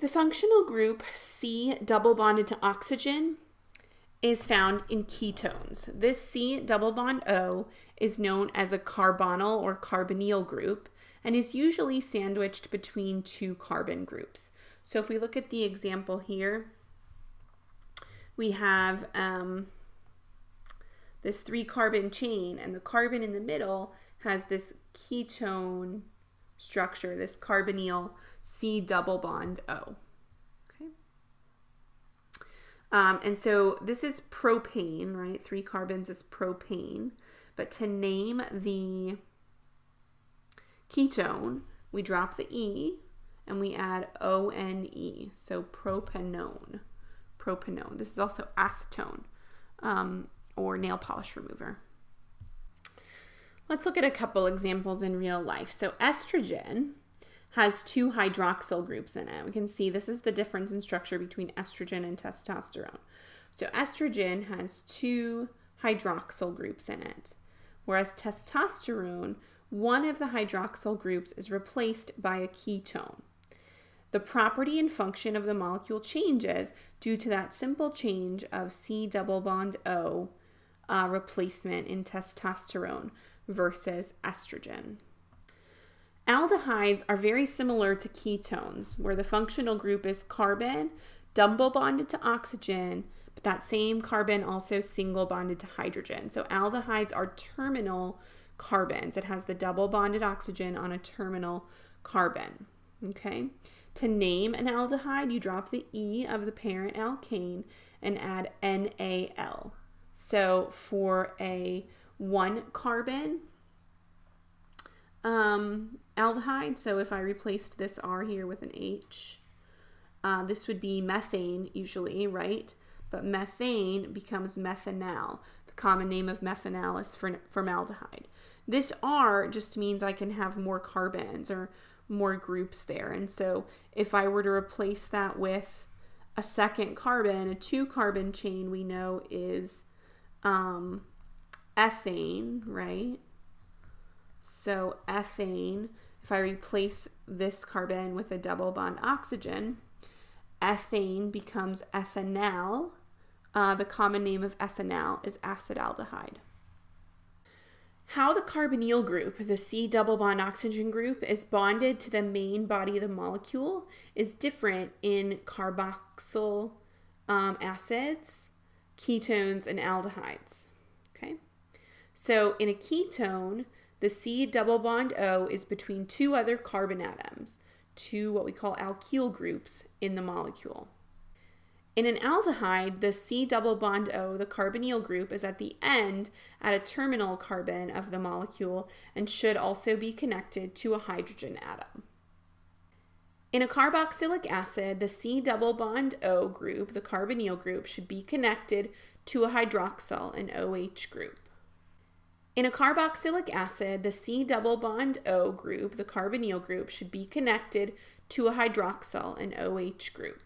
The functional group C double bonded to oxygen is found in ketones. This C double bond O is known as a carbonyl or carbonyl group and is usually sandwiched between two carbon groups. So if we look at the example here, we have this 3-carbon chain, and the carbon in the middle has this ketone structure, this carbonyl C double bond O. Okay. And so this is propane, right? 3 carbons is propane. But to name the ketone, we drop the E and we add O-N-E. So propanone. Propanone. This is also acetone or nail polish remover. Let's look at a couple examples in real life. So estrogen has 2 hydroxyl groups in it. We can see this is the difference in structure between estrogen and testosterone. So estrogen has 2 hydroxyl groups in it, whereas testosterone, one of the hydroxyl groups is replaced by a ketone. The property and function of the molecule changes due to that simple change of C double bond O replacement in testosterone versus estrogen. Aldehydes are very similar to ketones, where the functional group is carbon, double bonded to oxygen, but that same carbon also single bonded to hydrogen. So aldehydes are terminal carbons. It has the double bonded oxygen on a terminal carbon. Okay. To name an aldehyde, you drop the E of the parent alkane and add NAL. So for a 1-carbon aldehyde, so if I replaced this R here with an H, this would be methane usually, right? But methane becomes methanal. The common name of methanal is formaldehyde. This R just means I can have more carbons or more groups there. And so if I were to replace that with a second carbon, a 2-carbon chain we know is ethane, right? So ethane, if I replace this carbon with a double bond oxygen, ethane becomes ethanal. The common name of ethanal is acetaldehyde. How the carbonyl group, the C double bond oxygen group, is bonded to the main body of the molecule is different in carboxyl acids, ketones, and aldehydes. Okay, so in a ketone, the C double bond O is between 2 other carbon atoms, 2 what we call alkyl groups in the molecule. In an aldehyde, the C double bond O, the carbonyl group, is at the end at a terminal carbon of the molecule and should also be connected to a hydrogen atom. In a carboxylic acid, the C double bond O group, the carbonyl group, should be connected to a hydroxyl, an OH group. In a carboxylic acid, the C double bond O group, the carbonyl group, should be connected to a hydroxyl, an OH group.